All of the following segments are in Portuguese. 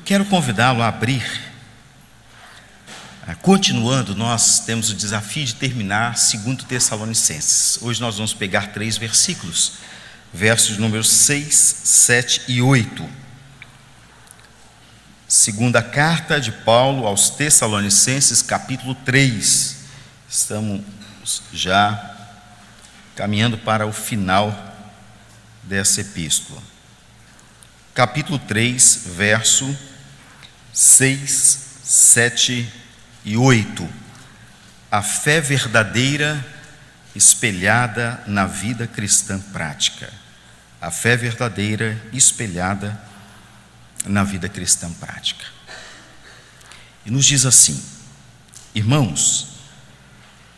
quero convidá-lo a abrir. Continuando, nós temos o desafio de terminar 2 Tessalonicenses. Hoje nós vamos pegar 3 versículos, versos números 6, 7 e 8. Segunda carta de Paulo aos Tessalonicenses, capítulo 3. Estamos já caminhando para o final dessa epístola. Capítulo 3, verso 6, 7 e 8. A fé verdadeira espelhada na vida cristã prática. A fé verdadeira espelhada na vida cristã prática. E nos diz assim: irmãos,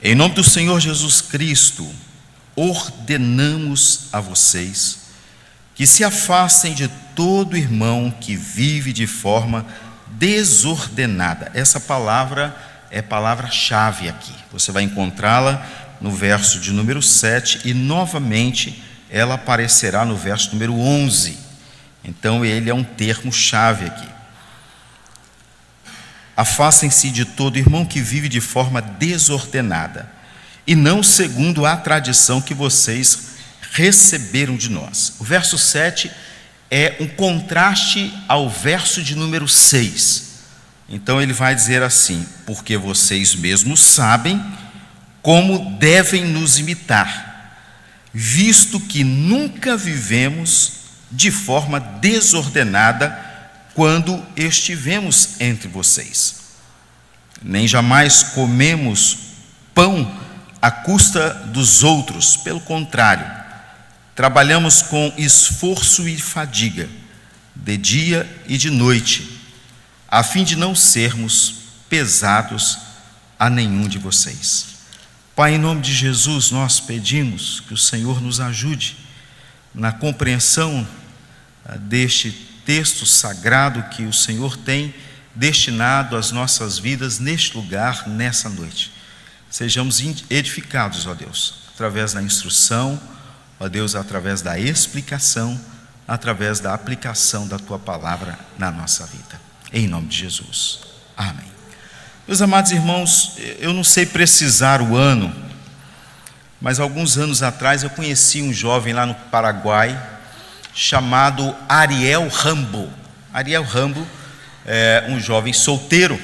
em nome do Senhor Jesus Cristo, ordenamos a vocês que se afastem de todo irmão que vive de forma desordenada. Essa palavra é palavra-chave aqui. Você vai encontrá-la no verso de número 7 e novamente ela aparecerá no verso número 11. Então ele é um termo-chave aqui. Afastem-se de todo irmão que vive de forma desordenada e não segundo a tradição que vocês receberam de nós. O verso 7 é um contraste ao verso de número 6. Então ele vai dizer assim: porque vocês mesmos sabem como devem nos imitar, visto que nunca vivemos de forma desordenada quando estivemos entre vocês. Nem jamais comemos pão à custa dos outros, pelo contrário, trabalhamos com esforço e fadiga, de dia e de noite, a fim de não sermos pesados a nenhum de vocês. Pai, em nome de Jesus, nós pedimos que o Senhor nos ajude na compreensão deste texto sagrado que o Senhor tem destinado às nossas vidas neste lugar, nessa noite. Sejamos edificados, ó Deus, através da instrução, ó Deus, através da explicação, através da aplicação da Tua palavra na nossa vida. Em nome de Jesus. Amém. Meus amados irmãos, eu não sei precisar o ano, mas alguns anos atrás eu conheci um jovem lá no Paraguai chamado Ariel Rambo. Ariel Rambo é um jovem solteiro.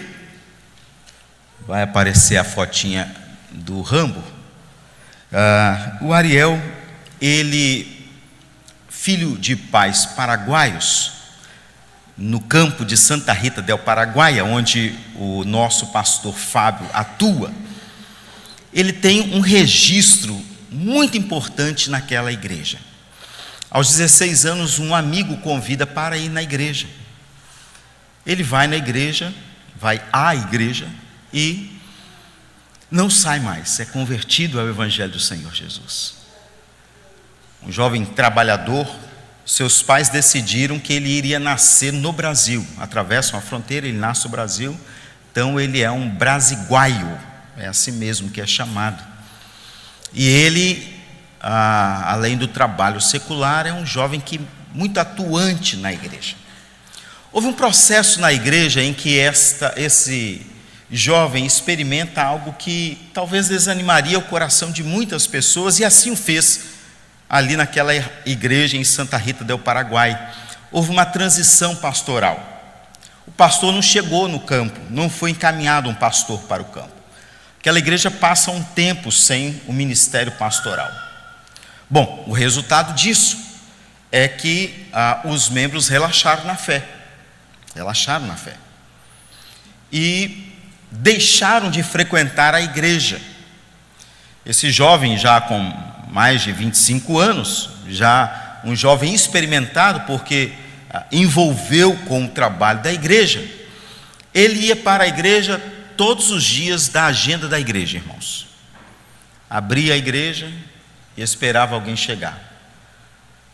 Vai aparecer a fotinha do Rambo. O Ariel, ele, filho de pais paraguaios, no campo de Santa Rita del Paraguaia, onde o nosso pastor Fábio atua, ele tem um registro muito importante naquela igreja. Aos 16 anos, um amigo convida para ir na igreja. Ele vai na igreja, vai à igreja e não sai mais, é convertido ao Evangelho do Senhor Jesus. Um jovem trabalhador, seus pais decidiram que ele iria nascer no Brasil, atravessam a fronteira, ele nasce no Brasil, então ele é um brasiguaio, é assim mesmo que é chamado. E ele, além do trabalho secular, é um jovem muito atuante na igreja. Houve um processo na igreja em que esse jovem experimenta algo que talvez desanimaria o coração de muitas pessoas, e assim o fez ali naquela igreja em Santa Rita del Paraguai. Houve uma transição pastoral. O pastor não chegou no campo, não foi encaminhado um pastor para o campo. Aquela igreja passa um tempo sem o ministério pastoral. Bom, o resultado disso é que os membros relaxaram na fé. E deixaram de frequentar a igreja. Esse jovem, já com mais de 25 anos, já um jovem experimentado, porque envolveu com o trabalho da igreja, ele ia para a igreja todos os dias da agenda da igreja, irmãos. Abria a igreja e esperava alguém chegar.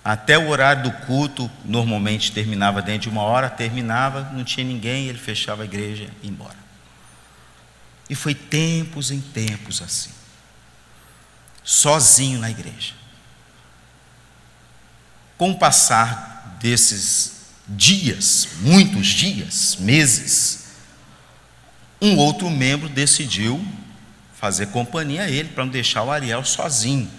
Até o horário do culto, normalmente terminava dentro de 1 hora, terminava, não tinha ninguém, ele fechava a igreja e ia embora. E foi tempos em tempos assim, sozinho na igreja. Com o passar desses dias, muitos dias, meses, um outro membro decidiu fazer companhia a ele, para não deixar o Ariel sozinho.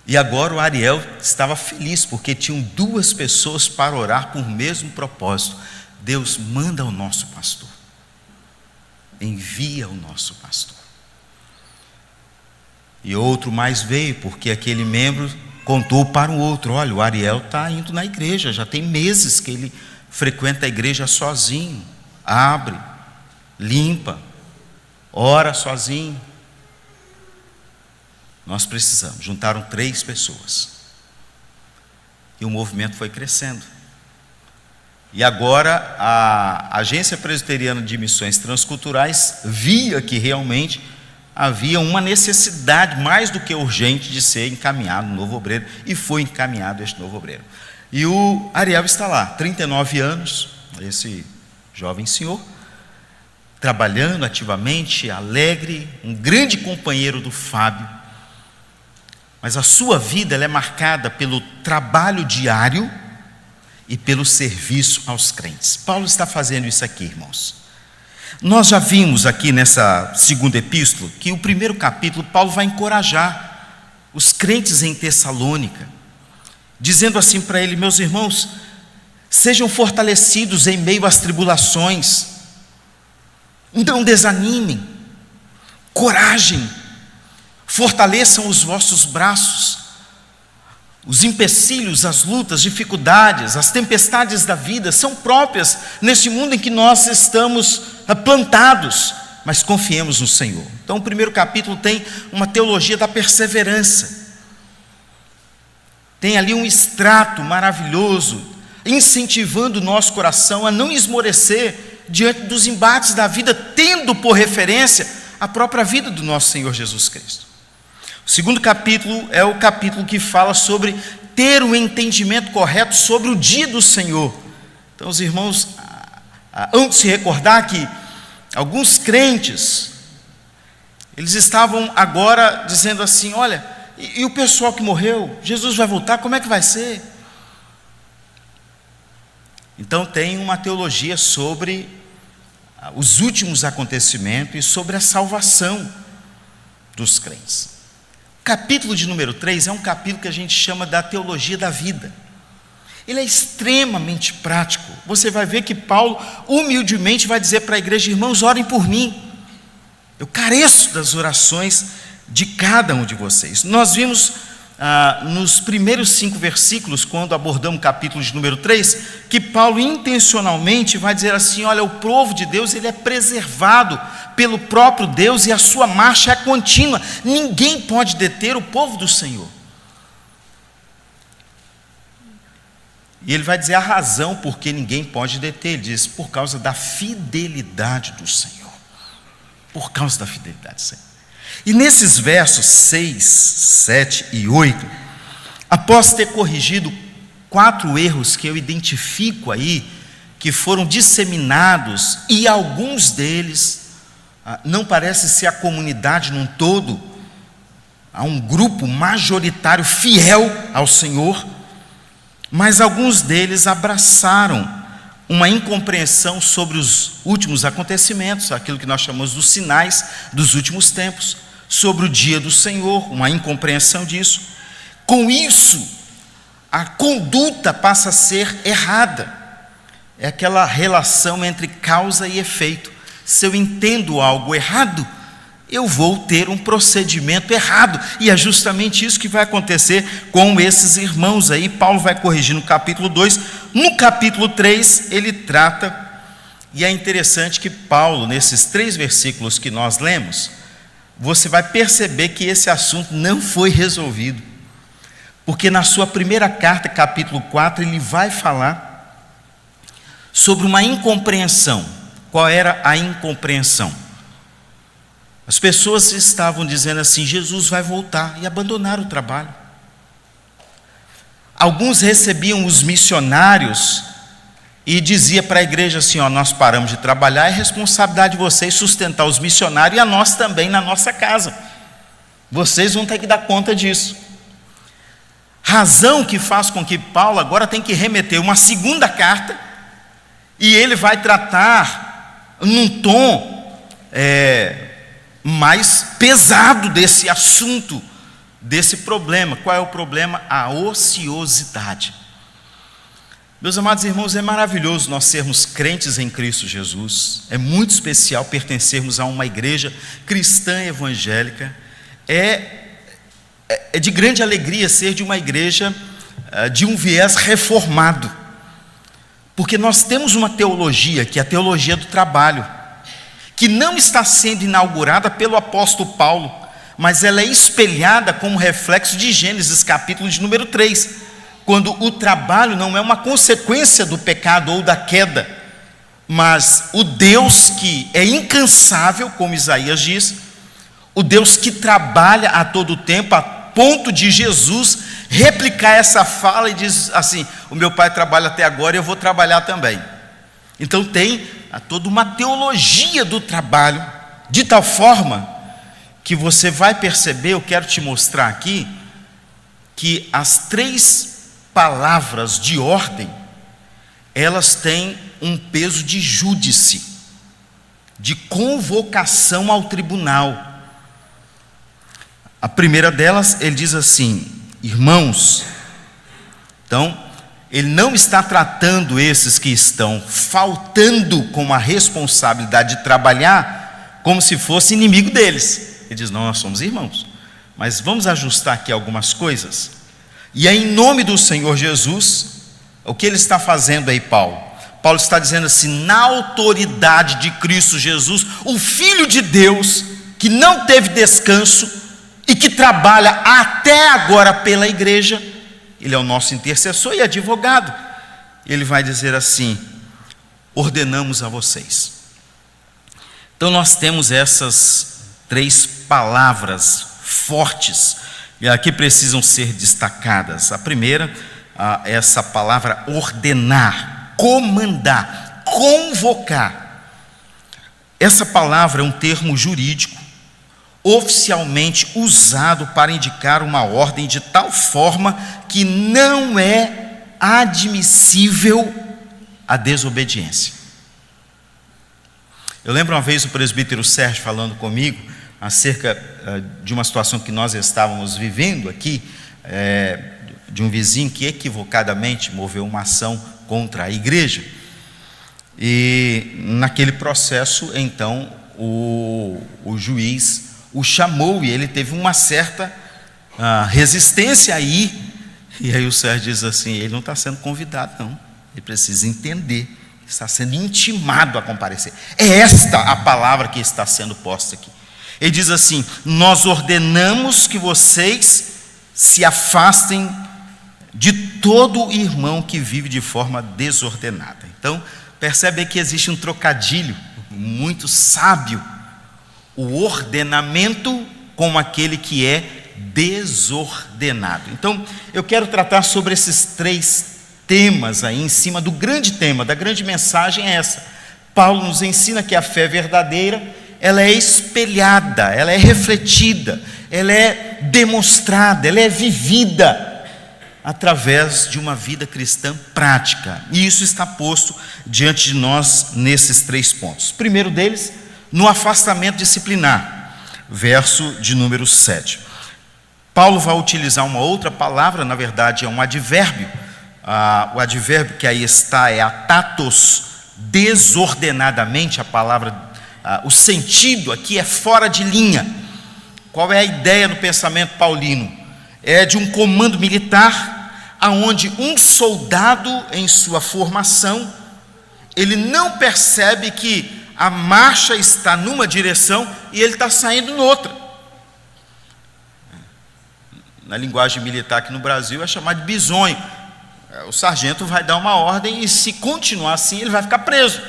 E agora o Ariel estava feliz, porque tinham duas pessoas para orar por mesmo propósito. Deus manda o nosso pastor, envia o nosso pastor. E outro mais veio, porque aquele membro contou para o outro: olha, o Ariel está indo na igreja, já tem meses que ele frequenta a igreja sozinho, abre, limpa, ora sozinho. Nós precisamos. Juntaram 3 pessoas. E o movimento foi crescendo. E agora a Agência Presbiteriana de Missões Transculturais via que realmente havia uma necessidade mais do que urgente de ser encaminhado um novo obreiro. E foi encaminhado este novo obreiro. E o Ariel está lá, 39 anos, esse jovem senhor, trabalhando ativamente, alegre, um grande companheiro do Fábio. Mas a sua vida ela é marcada pelo trabalho diário e pelo serviço aos crentes. Paulo está fazendo isso aqui, irmãos. Nós já vimos aqui nessa segunda epístola que o primeiro capítulo, Paulo vai encorajar os crentes em Tessalônica, dizendo assim para ele: meus irmãos, sejam fortalecidos em meio às tribulações, não desanimem, coragem, fortaleçam os vossos braços. Os empecilhos, as lutas, dificuldades, as tempestades da vida são próprias nesse mundo em que nós estamos plantados, mas confiemos no Senhor. Então o primeiro capítulo tem uma teologia da perseverança, tem ali um extrato maravilhoso, incentivando o nosso coração a não esmorecer diante dos embates da vida, tendo por referência a própria vida do nosso Senhor Jesus Cristo. O segundo capítulo é o capítulo que fala sobre ter um entendimento correto sobre o dia do Senhor. Então os irmãos hão de se recordar que alguns crentes, eles estavam agora dizendo assim: olha, e o pessoal que morreu, Jesus vai voltar, como é que vai ser? Então tem uma teologia sobre os últimos acontecimentos e sobre a salvação dos crentes. O capítulo de número 3 é um capítulo que a gente chama da teologia da vida. Ele é extremamente prático. Você vai ver que Paulo humildemente vai dizer para a igreja: irmãos, orem por mim. Eu careço das orações de cada um de vocês. Nós vimos nos primeiros 5 versículos, quando abordamos o capítulo de número 3, que Paulo intencionalmente vai dizer assim: olha, o povo de Deus ele é preservado pelo próprio Deus e a sua marcha é contínua. Ninguém pode deter o povo do Senhor. E ele vai dizer a razão por que ninguém pode deter. Ele diz: por causa da fidelidade do Senhor. Por causa da fidelidade do Senhor. E nesses versos 6, 7 e 8, após ter corrigido 4 erros que eu identifico aí, que foram disseminados, e alguns deles não parece ser a comunidade num todo, há um grupo majoritário fiel ao Senhor, mas alguns deles abraçaram uma incompreensão sobre os últimos acontecimentos, aquilo que nós chamamos dos sinais dos últimos tempos, sobre o dia do Senhor, uma incompreensão disso. Com isso, a conduta passa a ser errada. É aquela relação entre causa e efeito. Se eu entendo algo errado, eu vou ter um procedimento errado. E é justamente isso que vai acontecer com esses irmãos aí. Paulo vai corrigir no capítulo 2. No capítulo 3, ele trata, e é interessante que Paulo, nesses 3 versículos que nós lemos, você vai perceber que esse assunto não foi resolvido. Porque na sua primeira carta, capítulo 4, ele vai falar sobre uma incompreensão. Qual era a incompreensão? As pessoas estavam dizendo assim: Jesus vai voltar, e abandonaram o trabalho. Alguns recebiam os missionários e dizia para a igreja assim: ó, nós paramos de trabalhar, é responsabilidade de vocês sustentar os missionários e a nós também na nossa casa. Vocês vão ter que dar conta disso. Razão que faz com que Paulo agora tem que remeter uma segunda carta, e ele vai tratar num tom mais pesado desse assunto, desse problema. Qual é o problema? A ociosidade. Meus amados irmãos, é maravilhoso nós sermos crentes em Cristo Jesus, é muito especial pertencermos a uma igreja cristã evangélica, é de grande alegria ser de uma igreja de um viés reformado, porque nós temos uma teologia, que é a teologia do trabalho, que não está sendo inaugurada pelo apóstolo Paulo, mas ela é espelhada como reflexo de Gênesis capítulo de número 3, quando o trabalho não é uma consequência do pecado ou da queda, mas o Deus que é incansável, como Isaías diz, o Deus que trabalha a todo tempo, a ponto de Jesus replicar essa fala e diz assim: o meu pai trabalha até agora e eu vou trabalhar também. Então tem toda uma teologia do trabalho, de tal forma que você vai perceber, eu quero te mostrar aqui, que as 3 palavras de ordem, elas têm um peso de júdice, de convocação ao tribunal. A primeira delas, ele diz assim: irmãos. Então, ele não está tratando esses que estão faltando com a responsabilidade de trabalhar como se fosse inimigo deles. Ele diz: não, nós somos irmãos, mas vamos ajustar aqui algumas coisas. E é em nome do Senhor Jesus. O que ele está fazendo aí, Paulo? Paulo está dizendo assim: na autoridade de Cristo Jesus, o Filho de Deus, que não teve descanso e que trabalha até agora pela igreja, ele é o nosso intercessor e advogado. Ele vai dizer assim: ordenamos a vocês. Então nós temos essas 3 palavras fortes que precisam ser destacadas. A primeira, essa palavra ordenar, comandar, convocar. Essa palavra é um termo jurídico oficialmente usado para indicar uma ordem de tal forma que não é admissível a desobediência. Eu lembro uma vez o presbítero Sérgio falando comigo acerca de uma situação que nós estávamos vivendo aqui, de um vizinho que equivocadamente moveu uma ação contra a igreja. E naquele processo, então, o juiz o chamou e ele teve uma certa resistência aí. E aí o Sérgio diz assim: ele não está sendo convidado, não. Ele precisa entender que está sendo intimado a comparecer. É esta a palavra que está sendo posta aqui. Ele diz assim: nós ordenamos que vocês se afastem de todo irmão que vive de forma desordenada. Então, percebe que existe um trocadilho muito sábio: o ordenamento com aquele que é desordenado. Então, eu quero tratar sobre esses 3 temas aí, em cima do grande tema, da grande mensagem é essa. Paulo nos ensina que a fé verdadeira, ela é espelhada, ela é refletida, ela é demonstrada, ela é vivida através de uma vida cristã prática. E isso está posto diante de nós nesses 3 pontos. O primeiro deles, no afastamento disciplinar, verso de número 7. Paulo vai utilizar uma outra palavra, na verdade é um advérbio. O advérbio que aí está é atatos, desordenadamente. A palavra, o sentido aqui é fora de linha. Qual é a ideia do pensamento paulino? É de um comando militar, aonde um soldado em sua formação, ele não percebe que a marcha está numa direção e ele está saindo noutra. Na linguagem militar aqui no Brasil é chamado de bisonho. O sargento vai dar uma ordem e, se continuar assim, ele vai ficar preso.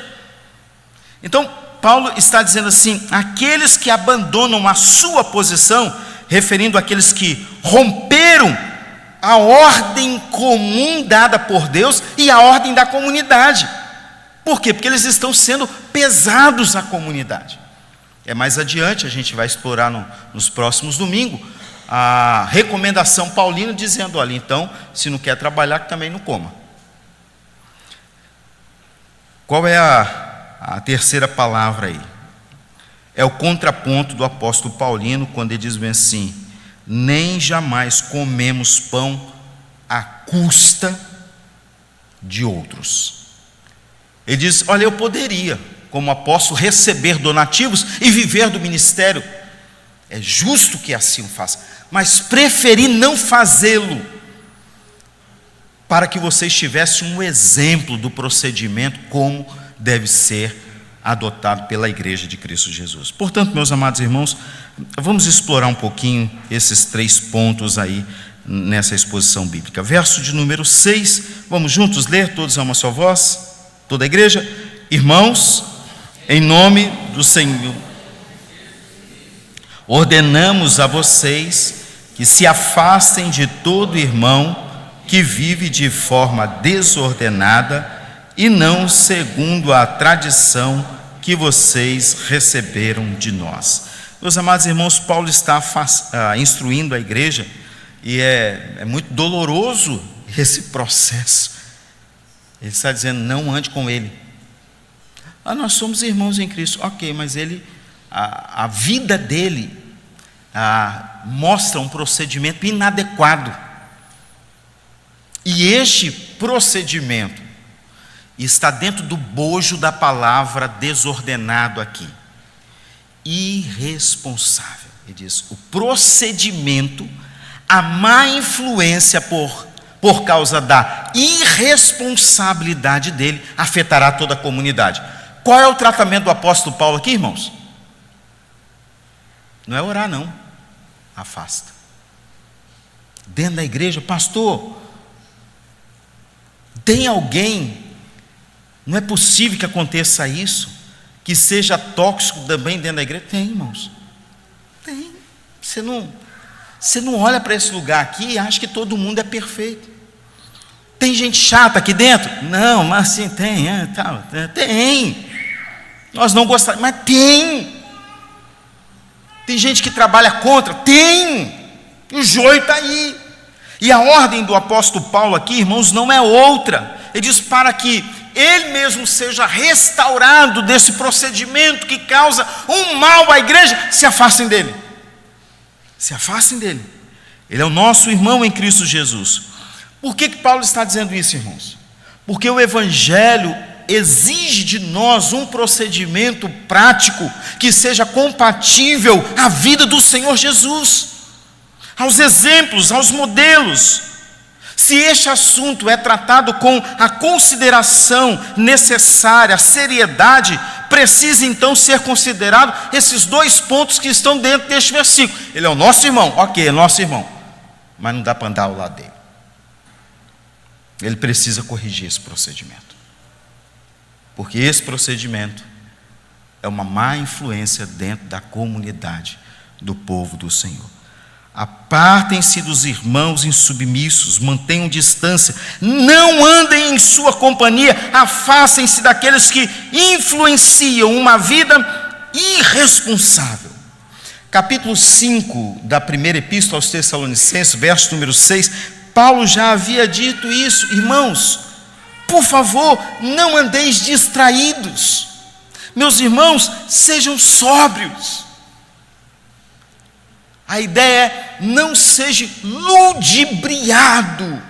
Então, Paulo está dizendo assim: aqueles que abandonam a sua posição, referindo àqueles que romperam a ordem comum dada por Deus e a ordem da comunidade. Por quê? Porque eles estão sendo pesados à comunidade. Mais adiante, a gente vai explorar nos próximos domingos, a recomendação paulina dizendo: olha, então, se não quer trabalhar, que também não coma. Qual é a terceira palavra aí? É o contraponto do apóstolo Paulino, quando ele diz bem assim: nem jamais comemos pão à custa de outros. Ele diz: olha, eu poderia, como apóstolo, receber donativos e viver do ministério. É justo que assim o faça, mas preferi não fazê-lo, para que vocês tivessem um exemplo do procedimento como deve ser adotado pela igreja de Cristo Jesus. Portanto, meus amados irmãos, vamos explorar um pouquinho esses 3 pontos aí nessa exposição bíblica. Verso de número 6, vamos juntos ler, todos a uma só voz, toda a igreja. Irmãos, em nome do Senhor, ordenamos a vocês que se afastem de todo irmão que vive de forma desordenada e não segundo a tradição que vocês receberam de nós. Meus amados irmãos, Paulo está instruindo a igreja, e é muito doloroso esse processo. Ele está dizendo: não ande com ele. Nós somos irmãos em Cristo, ok, mas a vida dele mostra um procedimento inadequado. E este procedimento está dentro do bojo da palavra desordenado aqui. Irresponsável. Ele diz: o procedimento, a má influência por causa da irresponsabilidade dele, afetará toda a comunidade. Qual é o tratamento do apóstolo Paulo aqui, irmãos? Não é orar, não. Afasta. Dentro da igreja, pastor, tem alguém, não é possível que aconteça isso, que seja tóxico também dentro da igreja? Tem, irmãos. Tem. Você não olha para esse lugar aqui e acha que todo mundo é perfeito. Tem gente chata aqui dentro? Não, mas assim, tem. Tem. Nós não gostamos, mas tem. Tem gente que trabalha contra? Tem. O joio está aí. E a ordem do apóstolo Paulo aqui, irmãos, não é outra. Ele diz para que ele mesmo seja restaurado desse procedimento que causa um mal à igreja. Se afastem dele. Se afastem dele. Ele é o nosso irmão em Cristo Jesus. Por que Paulo está dizendo isso, irmãos? Porque o evangelho exige de nós um procedimento prático que seja compatível à vida do Senhor Jesus, aos exemplos, aos modelos. Se este assunto é tratado com a consideração necessária, a seriedade, precisa então ser considerado esses 2 pontos que estão dentro deste versículo. Ele é o nosso irmão, ok, é nosso irmão, mas não dá para andar ao lado dele. Ele precisa corrigir esse procedimento, porque esse procedimento é uma má influência dentro da comunidade do povo do Senhor. Apartem-se dos irmãos insubmissos, mantenham distância, não andem em sua companhia, afastem-se daqueles que influenciam uma vida irresponsável. Capítulo 5 da primeira epístola aos Tessalonicenses, verso número 6, Paulo já havia dito isso: irmãos, por favor, não andeis distraídos. Meus irmãos, sejam sóbrios. A ideia é: não seja ludibriado,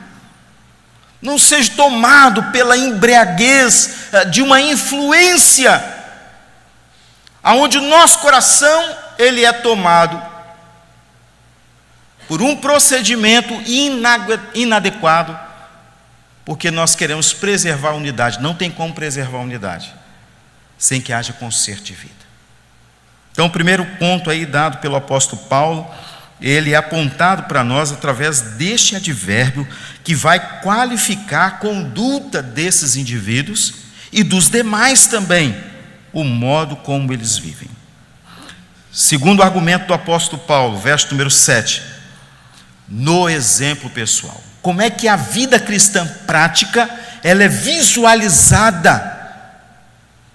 não seja tomado pela embriaguez de uma influência, aonde o nosso coração ele é tomado por um procedimento inadequado, porque nós queremos preservar a unidade. Não tem como preservar a unidade sem que haja conserto de vida. Então, o primeiro ponto aí dado pelo apóstolo Paulo, ele é apontado para nós através deste advérbio que vai qualificar a conduta desses indivíduos e dos demais também, o modo como eles vivem. Segundo argumento do apóstolo Paulo, verso número 7, no exemplo pessoal. Como é que a vida cristã prática ela é visualizada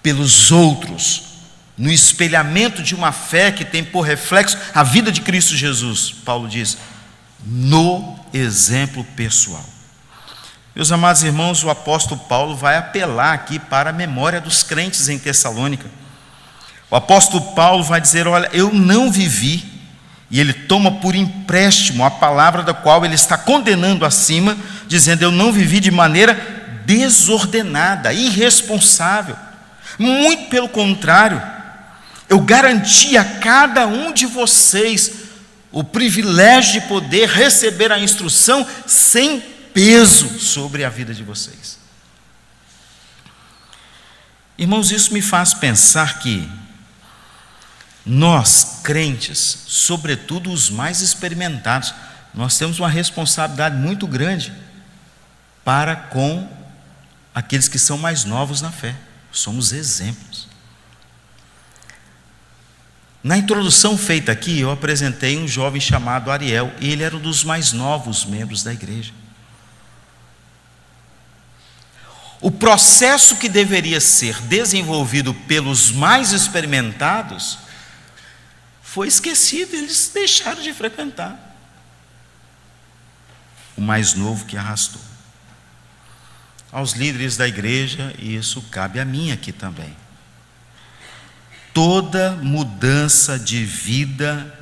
pelos outros? no espelhamento de uma fé que tem por reflexo a vida de Cristo Jesus. Paulo diz, no exemplo pessoal. Meus amados irmãos, o apóstolo Paulo vai apelar aqui para a memória dos crentes em Tessalônica. O apóstolo Paulo vai dizer, olha, eu não vivi, e ele toma por empréstimo a palavra da qual ele está condenando acima, dizendo, eu não vivi de maneira desordenada, irresponsável. Muito pelo contrário, eu garanti a cada um de vocês o privilégio de poder receber a instrução sem peso sobre a vida de vocês. Irmãos, isso me faz pensar que nós, crentes, sobretudo os mais experimentados, nós temos uma responsabilidade muito grande para com aqueles que são mais novos na fé. Somos exemplos. Na introdução feita aqui, eu apresentei um jovem chamado Ariel, e ele era um dos mais novos membros da igreja. O processo que deveria ser desenvolvido pelos mais experimentados foi esquecido, eles deixaram de frequentar. O mais novo que arrastou. Aos líderes da igreja, e isso cabe a mim aqui também. Toda mudança de vida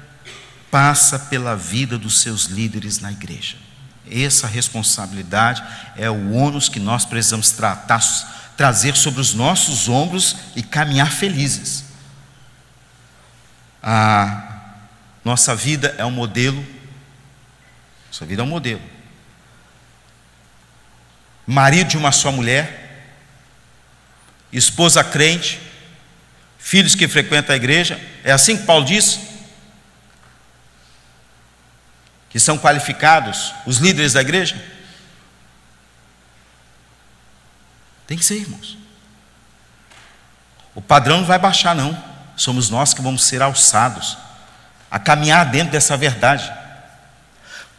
passa pela vida dos seus líderes na igreja. Essa responsabilidade é o ônus que nós precisamos trazer sobre os nossos ombros e caminhar felizes. A nossa vida é um modelo. Nossa vida é um modelo. Marido de uma só mulher, esposa crente, filhos que frequentam a igreja. É assim que Paulo diz? Que são qualificados os líderes da igreja? Tem que ser, irmãos. O padrão não vai baixar, não. Somos nós que vamos ser alçados a caminhar dentro dessa verdade.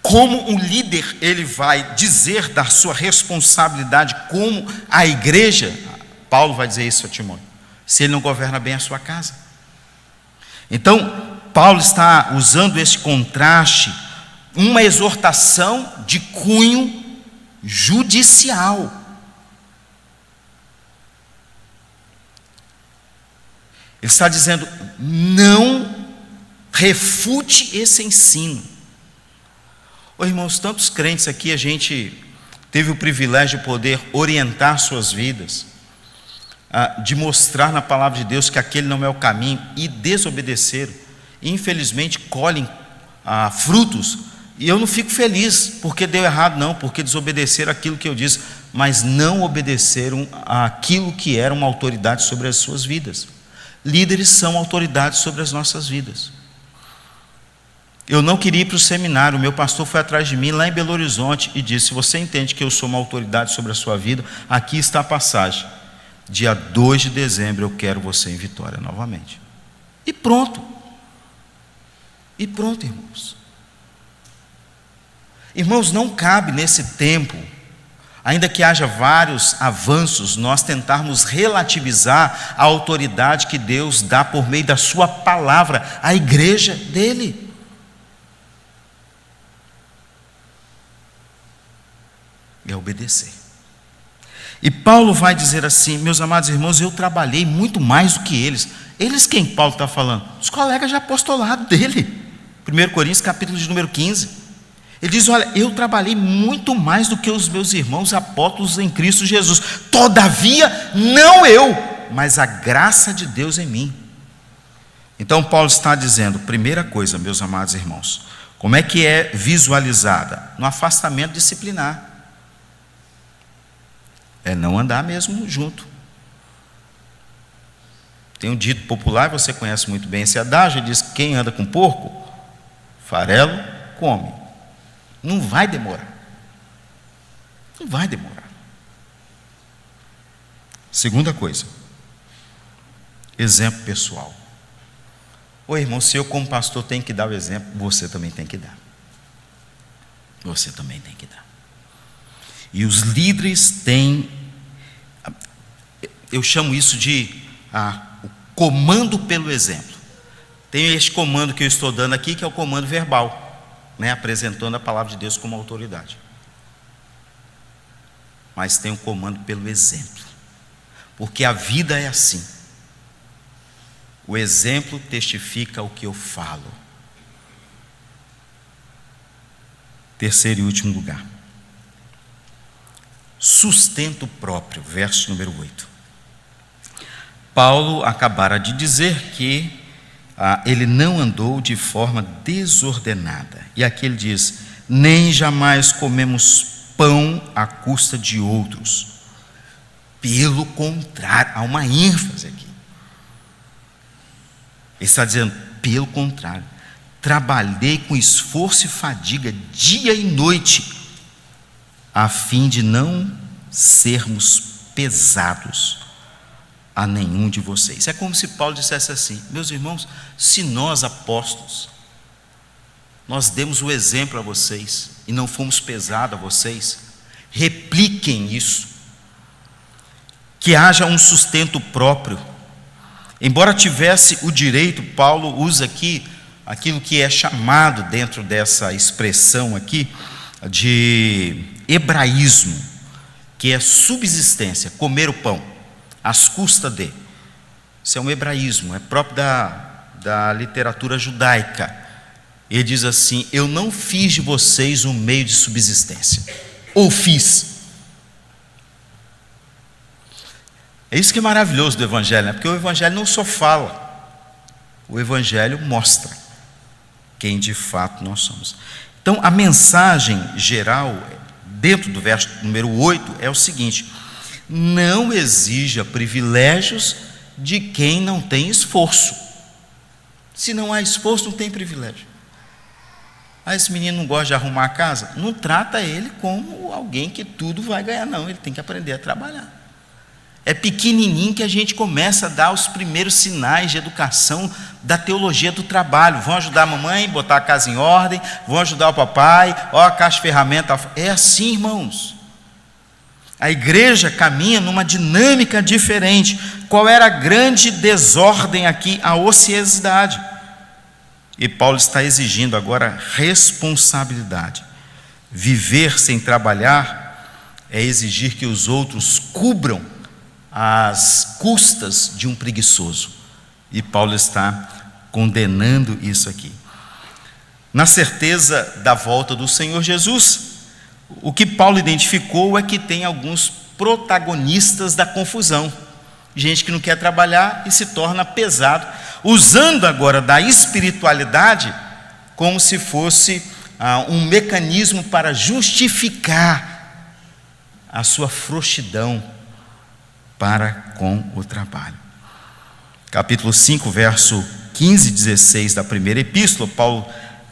Como um líder, ele vai dizer da sua responsabilidade como a igreja, Paulo vai dizer isso a Timóteo, se ele não governa bem a sua casa. Então, Paulo está usando esse contraste, uma exortação de cunho judicial. Ele está dizendo, não refute esse ensino. Ô, irmãos, tantos crentes aqui, a gente teve o privilégio de poder orientar suas vidas, de mostrar na palavra de Deus que aquele não é o caminho, e desobedeceram, e infelizmente colhem frutos. E eu não fico feliz porque deu errado, não, porque desobedeceram aquilo que eu disse, mas não obedeceram aquilo que era uma autoridade sobre as suas vidas. Líderes são autoridades sobre as nossas vidas. Eu não queria ir para o seminário, o meu pastor foi atrás de mim lá em Belo Horizonte e disse, se você entende que eu sou uma autoridade sobre a sua vida, aqui está a passagem. Dia 2 de dezembro eu quero você em Vitória novamente. E pronto. E pronto, irmãos. Irmãos, não cabe nesse tempo, ainda que haja vários avanços, nós tentarmos relativizar a autoridade que Deus dá por meio da sua palavra à igreja dele. É obedecer. E Paulo vai dizer assim, meus amados irmãos, eu trabalhei muito mais do que eles. Eles quem Paulo está falando? Os colegas de apostolado dele. 1 Coríntios capítulo de número 15. Ele diz, olha, eu trabalhei muito mais do que os meus irmãos apóstolos em Cristo Jesus. Todavia, não eu, mas a graça de Deus em mim. Então Paulo está dizendo, primeira coisa, meus amados irmãos, como é que é visualizada? No afastamento disciplinar. É não andar mesmo junto. Tem um dito popular, você conhece muito bem esse adágio, ele diz, quem anda com porco, farelo come. Não vai demorar. Não vai demorar. Segunda coisa, exemplo pessoal. Ô irmão, se eu como pastor tenho que dar o exemplo, você também tem que dar. Você também tem que dar. E os líderes têm, eu chamo isso de comando pelo exemplo. Tem este comando que eu estou dando aqui, que é o comando verbal, né? Apresentando a palavra de Deus como autoridade. Mas tem o comando pelo exemplo, porque a vida é assim. O exemplo testifica o que eu falo. Terceiro e último lugar, sustento próprio, verso número 8. Paulo acabara de dizer que ele não andou de forma desordenada. E aqui ele diz: nem jamais comemos pão à custa de outros. Pelo contrário, há uma ênfase aqui. Ele está dizendo, pelo contrário, trabalhei com esforço e fadiga dia e noite, a fim de não sermos pesados a nenhum de vocês. É como se Paulo dissesse assim: meus irmãos, se nós apóstolos, nós demos o exemplo a vocês e não fomos pesados a vocês, repliquem isso, que haja um sustento próprio. Embora tivesse o direito, Paulo usa aqui aquilo que é chamado dentro dessa expressão aqui de hebraísmo, que é subsistência, comer o pão às custas de. Isso é um hebraísmo, é próprio da literatura judaica. Ele diz assim: eu não fiz de vocês um meio de subsistência, ou fiz. É isso que é maravilhoso do Evangelho, né? Porque o Evangelho não só fala, o Evangelho mostra quem de fato nós somos. Então a mensagem geral, dentro do verso número 8, é o seguinte: não exija privilégios de quem não tem esforço. Se não há esforço, não tem privilégio. Esse menino não gosta de arrumar a casa, não trata ele como alguém que tudo vai ganhar, não. Ele tem que aprender a trabalhar. É pequenininho que a gente começa a dar os primeiros sinais de educação da teologia do trabalho. Vão ajudar a mamãe a botar a casa em ordem, vão ajudar o papai, a caixa de ferramenta. É assim, irmãos. A igreja caminha numa dinâmica diferente. Qual era a grande desordem aqui? A ociosidade. E Paulo está exigindo agora responsabilidade. Viver sem trabalhar é exigir que os outros cubram as custas de um preguiçoso. E Paulo está condenando isso aqui. Na certeza da volta do Senhor Jesus, o que Paulo identificou é que tem alguns protagonistas da confusão. Gente que não quer trabalhar e se torna pesado, usando agora da espiritualidade como se fosse um mecanismo para justificar a sua frouxidão para com o trabalho. Capítulo 5, verso 15 e 16 da primeira epístola, Paulo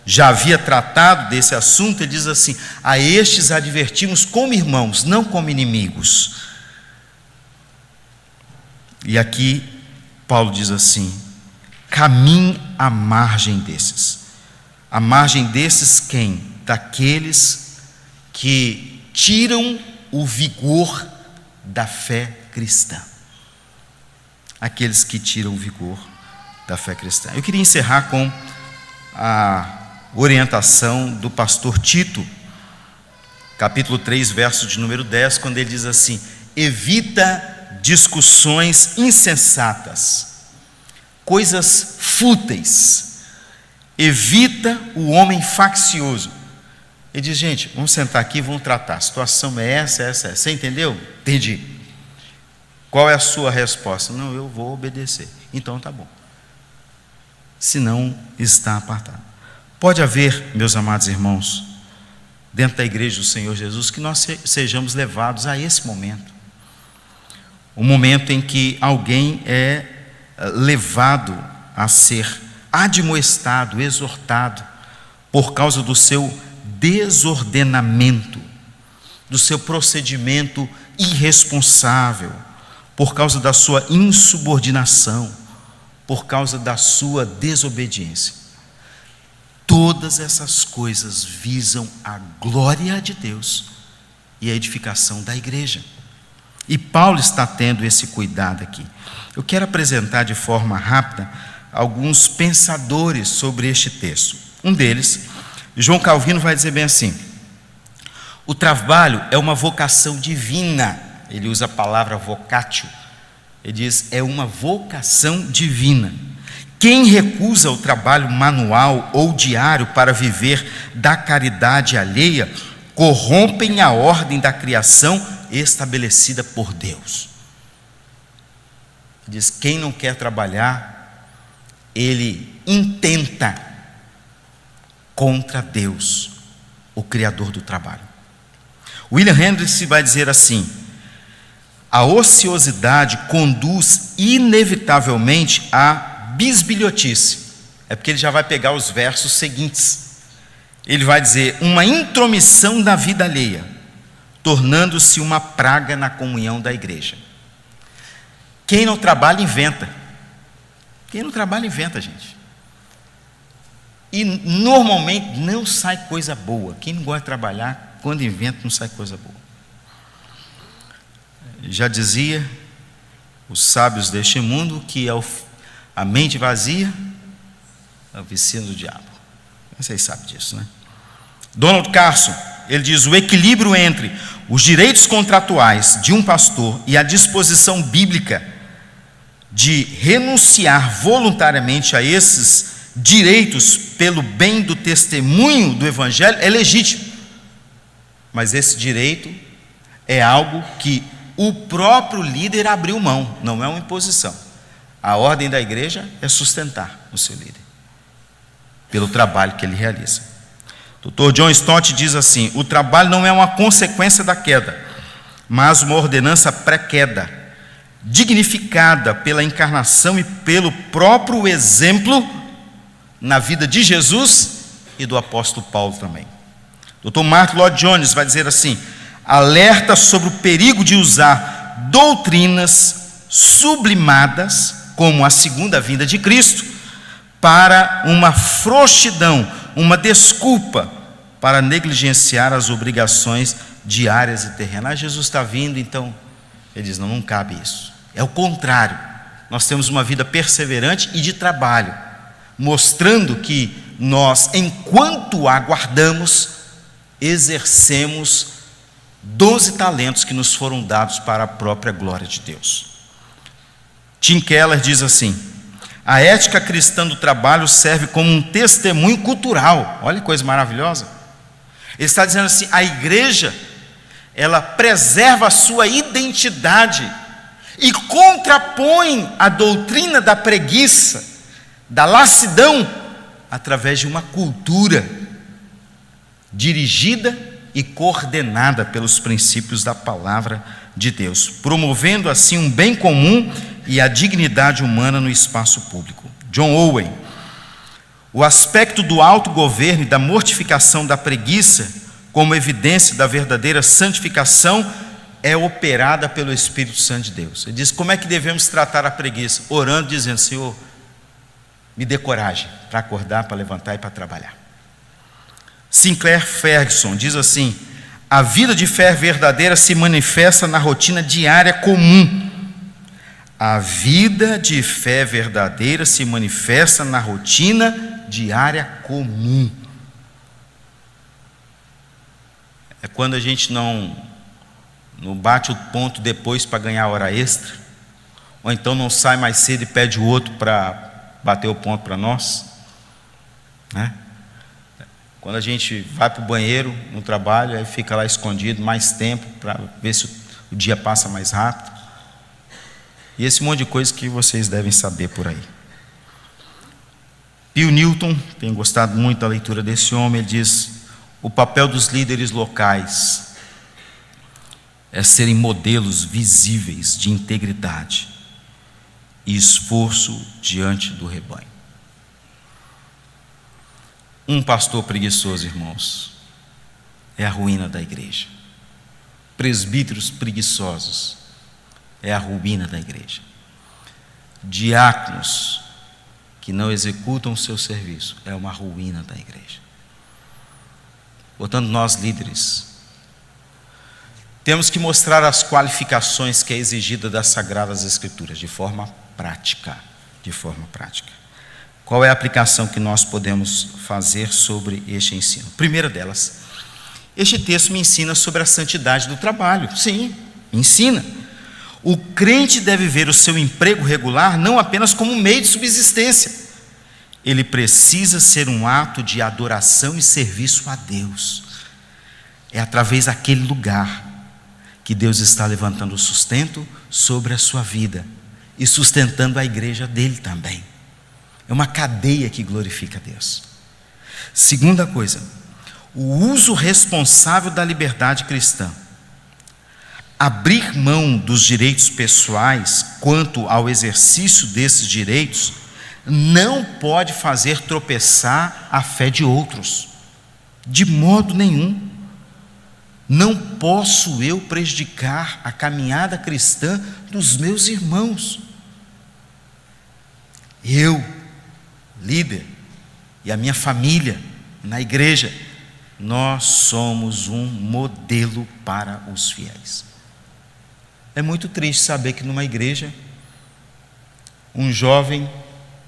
já havia tratado desse assunto. Ele diz assim: a estes advertimos como irmãos, não como inimigos. E aqui Paulo diz assim: caminhe à margem desses. À margem desses quem? Daqueles que tiram o vigor da fé cristã. Aqueles que tiram o vigor da fé cristã. Eu queria encerrar com a orientação do pastor Tito, capítulo 3, verso de número 10, quando ele diz assim: evita discussões insensatas, coisas fúteis, evita o homem faccioso. Ele diz: gente, vamos sentar aqui e vamos tratar, a situação é essa. Você entendeu? Entendi. Qual é a sua resposta? Não, eu vou obedecer. Então tá bom. Se não, está apartado. Pode haver, meus amados irmãos, dentro da igreja do Senhor Jesus, que nós sejamos levados a esse momento. O momento em que alguém é levado a ser admoestado, exortado, por causa do seu desordenamento, do seu procedimento irresponsável, por causa da sua insubordinação, por causa da sua desobediência. Todas essas coisas visam a glória de Deus e a edificação da igreja. E Paulo está tendo esse cuidado aqui. Eu quero apresentar de forma rápida alguns pensadores sobre este texto. Um deles, João Calvino, vai dizer bem assim: o trabalho é uma vocação divina. Ele usa a palavra vocatio. Ele diz, é uma vocação divina. Quem recusa o trabalho manual ou diário para viver da caridade alheia, corrompem a ordem da criação estabelecida por Deus. Ele diz, quem não quer trabalhar, ele intenta contra Deus, o Criador do trabalho. William Hendricks vai dizer assim: a ociosidade conduz inevitavelmente à bisbilhotice. É porque ele já vai pegar os versos seguintes. Ele vai dizer, uma intromissão na vida alheia, tornando-se uma praga na comunhão da igreja. Quem não trabalha, inventa. Quem não trabalha, inventa, gente. E normalmente não sai coisa boa. Quem não gosta de trabalhar, quando inventa, não sai coisa boa. Já dizia os sábios deste mundo que a mente vazia é a oficina do diabo. Vocês sabem disso, né? Donald Carson, ele diz, o equilíbrio entre os direitos contratuais de um pastor e a disposição bíblica de renunciar voluntariamente a esses direitos pelo bem do testemunho do evangelho é legítimo. Mas esse direito é algo que o próprio líder abriu mão, não é uma imposição. A ordem da igreja é sustentar o seu líder, pelo trabalho que ele realiza. Dr. John Stott diz assim, o trabalho não é uma consequência da queda, mas uma ordenança pré-queda, dignificada pela encarnação e pelo próprio exemplo na vida de Jesus e do apóstolo Paulo também. Dr. Martin Lloyd Jones vai dizer assim, alerta sobre o perigo de usar doutrinas sublimadas, como a segunda vinda de Cristo, para uma frouxidão, uma desculpa para negligenciar as obrigações diárias e terrenas. Jesus está vindo, então ele diz, não cabe isso. É o contrário, nós temos uma vida perseverante e de trabalho, mostrando que nós, enquanto aguardamos, exercemos 12 talentos que nos foram dados para a própria glória de Deus. Tim Keller diz assim, a ética cristã do trabalho serve como um testemunho cultural. Olha que coisa maravilhosa. Ele está dizendo assim, a igreja, ela preserva a sua identidade e contrapõe a doutrina da preguiça, da lassidão, através de uma cultura dirigida e coordenada pelos princípios da palavra de Deus, promovendo assim um bem comum e a dignidade humana no espaço público. John Owen, o aspecto do autogoverno e da mortificação da preguiça como evidência da verdadeira santificação é operada pelo Espírito Santo de Deus. Ele diz, como é que devemos tratar a preguiça? Orando, dizendo, Senhor, me dê coragem para acordar, para levantar e para trabalhar. Sinclair Ferguson diz assim, a vida de fé verdadeira se manifesta na rotina diária comum. A vida de fé verdadeira se manifesta na rotina diária comum. É quando a gente não bate o ponto depois para ganhar hora extra, ou então não sai mais cedo e pede o outro para bater o ponto para nós, né? Quando a gente vai para o banheiro no trabalho, aí fica lá escondido mais tempo para ver se o dia passa mais rápido. E esse monte de coisa que vocês devem saber por aí. Bill Newton, tenho gostado muito da leitura desse homem, ele diz, o papel dos líderes locais é serem modelos visíveis de integridade e esforço diante do rebanho. Um pastor preguiçoso, irmãos, é a ruína da igreja. Presbíteros preguiçosos é a ruína da igreja. Diáconos que não executam o seu serviço é uma ruína da igreja. Portanto, nós líderes temos que mostrar as qualificações que é exigida das Sagradas Escrituras, de forma prática. De forma prática. Qual é a aplicação que nós podemos fazer sobre este ensino? Primeira delas, este texto me ensina sobre a santidade do trabalho. Sim, ensina. O crente deve ver o seu emprego regular não apenas como um meio de subsistência. Ele precisa ser um ato de adoração e serviço a Deus. É através daquele lugar que Deus está levantando o sustento sobre a sua vida e sustentando a igreja dele também. É uma cadeia que glorifica a Deus. Segunda coisa, o uso responsável da liberdade cristã. Abrir mão dos direitos pessoais quanto ao exercício desses direitos não pode fazer tropeçar a fé de outros, de modo nenhum. Não posso eu prejudicar a caminhada cristã dos meus irmãos. Eu, líder, e a minha família na igreja, nós somos um modelo para os fiéis. É muito triste saber que numa igreja, um jovem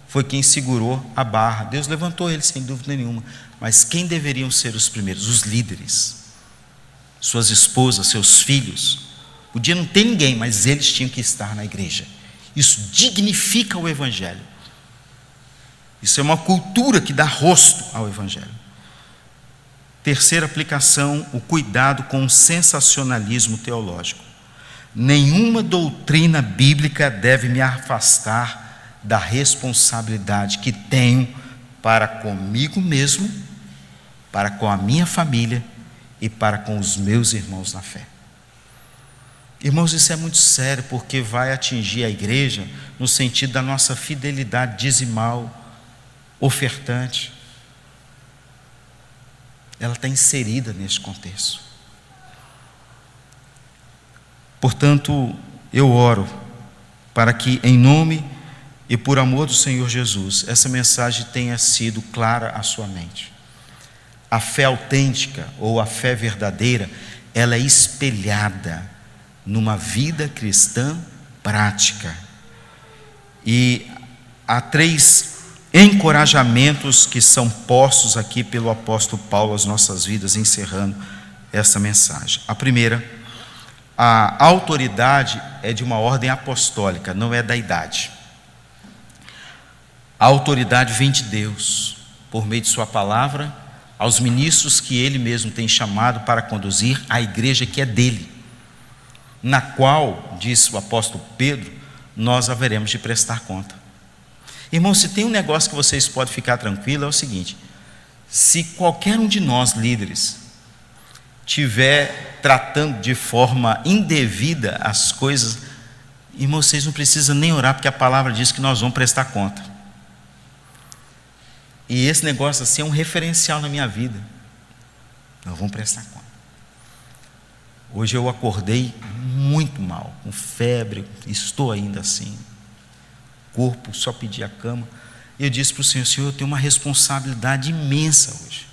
foi quem segurou a barra. Deus levantou ele sem dúvida nenhuma, mas quem deveriam ser os primeiros? Os líderes, suas esposas, seus filhos. Podia não ter ninguém, mas eles tinham que estar na igreja. Isso dignifica o evangelho. Isso é uma cultura que dá rosto ao evangelho. Terceira aplicação, o cuidado com o sensacionalismo teológico. Nenhuma doutrina bíblica deve me afastar da responsabilidade que tenho para comigo mesmo, para com a minha família e para com os meus irmãos na fé. Irmãos, isso é muito sério, porque vai atingir a igreja no sentido da nossa fidelidade dizimal, ofertante. Ela está inserida neste contexto. Portanto, eu oro para que, em nome e por amor do Senhor Jesus, essa mensagem tenha sido clara à sua mente. A fé autêntica ou a fé verdadeira, ela é espelhada numa vida cristã prática. E há 3 encorajamentos que são postos aqui pelo apóstolo Paulo às nossas vidas, encerrando essa mensagem. A primeira, a autoridade é de uma ordem apostólica, não é da idade. A autoridade vem de Deus, por meio de sua palavra, aos ministros que ele mesmo tem chamado para conduzir a igreja que é dele, na qual, diz o apóstolo Pedro, nós haveremos de prestar conta. Irmãos, se tem um negócio que vocês podem ficar tranquilos, é o seguinte: se qualquer um de nós, líderes, estiver tratando de forma indevida as coisas, irmãos, vocês não precisam nem orar, porque a palavra diz que nós vamos prestar conta. E esse negócio assim é um referencial na minha vida. Nós vamos prestar conta. Hoje eu acordei muito mal, com febre, estou ainda assim, corpo, só pedi a cama. E eu disse para o Senhor: Senhor, eu tenho uma responsabilidade imensa hoje,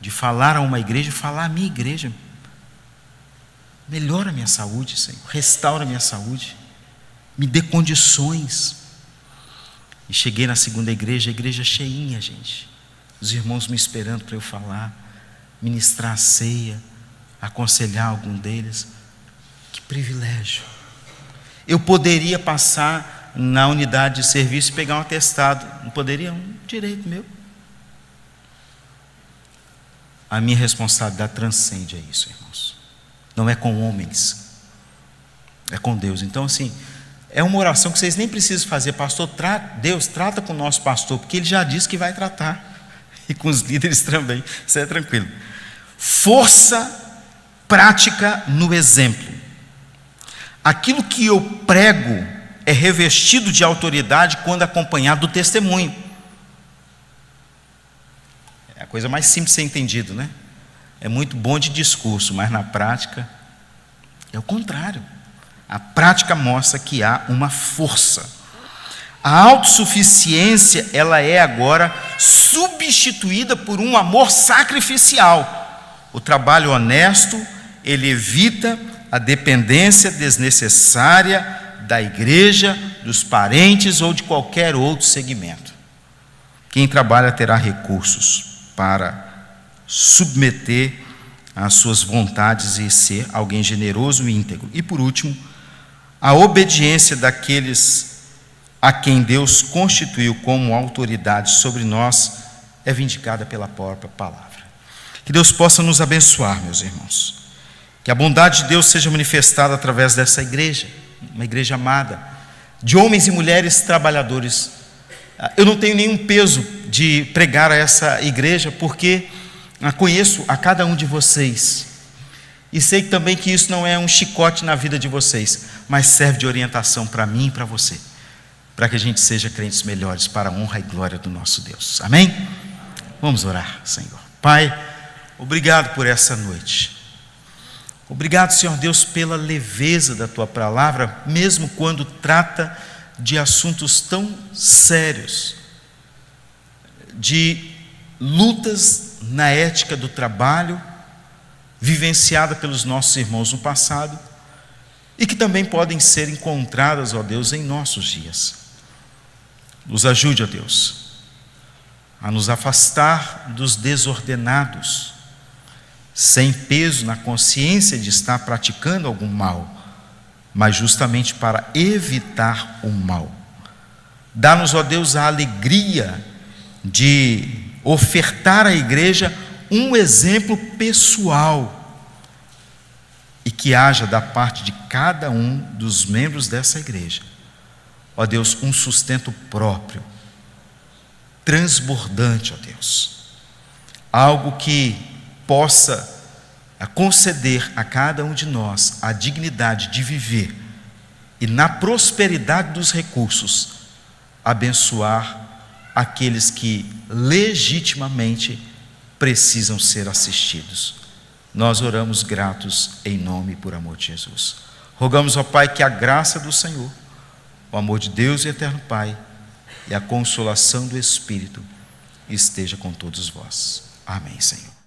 de falar a uma igreja, falar à minha igreja. Melhora a minha saúde, Senhor, restaura a minha saúde, me dê condições. E cheguei na segunda igreja, a igreja cheinha, gente, os irmãos me esperando para eu falar, ministrar a ceia, aconselhar algum deles. Que privilégio! Eu poderia passar na unidade de serviço e pegar um atestado, não poderia? Um direito meu. A minha responsabilidade transcende a isso, irmãos. Não é com homens, é com Deus. Então, assim, é uma oração que vocês nem precisam fazer. Pastor, Deus trata com o nosso pastor, porque ele já disse que vai tratar, e com os líderes também. Isso é tranquilo. Força prática no exemplo. Aquilo que eu prego é revestido de autoridade quando acompanhado do testemunho. É a coisa mais simples de ser entendido, né? É muito bom de discurso, mas na prática é o contrário. A prática mostra que há uma força. A autossuficiência, ela é agora substituída por um amor sacrificial. O trabalho honesto, ele evita a dependência desnecessária da igreja, dos parentes ou de qualquer outro segmento. Quem trabalha terá recursos para submeter às suas vontades e ser alguém generoso e íntegro. E por último, a obediência daqueles a quem Deus constituiu como autoridade sobre nós é vindicada pela própria palavra. Que Deus possa nos abençoar, meus irmãos. Que a bondade de Deus seja manifestada através dessa igreja, uma igreja amada, de homens e mulheres trabalhadores. Eu não tenho nenhum peso de pregar a essa igreja, porque conheço a cada um de vocês. E sei também que isso não é um chicote na vida de vocês, mas serve de orientação para mim e para você, para que a gente seja crentes melhores para a honra e glória do nosso Deus. Amém? Vamos orar, Senhor. Pai, obrigado por essa noite. Obrigado, Senhor Deus, pela leveza da Tua palavra, mesmo quando trata de assuntos tão sérios, de lutas na ética do trabalho, vivenciada pelos nossos irmãos no passado, e que também podem ser encontradas, ó Deus, em nossos dias. Nos ajude, ó Deus, a nos afastar dos desordenados, sem peso na consciência de estar praticando algum mal, mas justamente para evitar o mal. Dá-nos, ó Deus, a alegria de ofertar à igreja um exemplo pessoal e que haja da parte de cada um dos membros dessa igreja, ó Deus, um sustento próprio, transbordante, ó Deus, algo que possa conceder a cada um de nós a dignidade de viver e na prosperidade dos recursos abençoar aqueles que legitimamente precisam ser assistidos. Nós oramos gratos em nome e por amor de Jesus. Rogamos ao Pai que a graça do Senhor, o amor de Deus e eterno Pai e a consolação do Espírito esteja com todos vós. Amém, Senhor.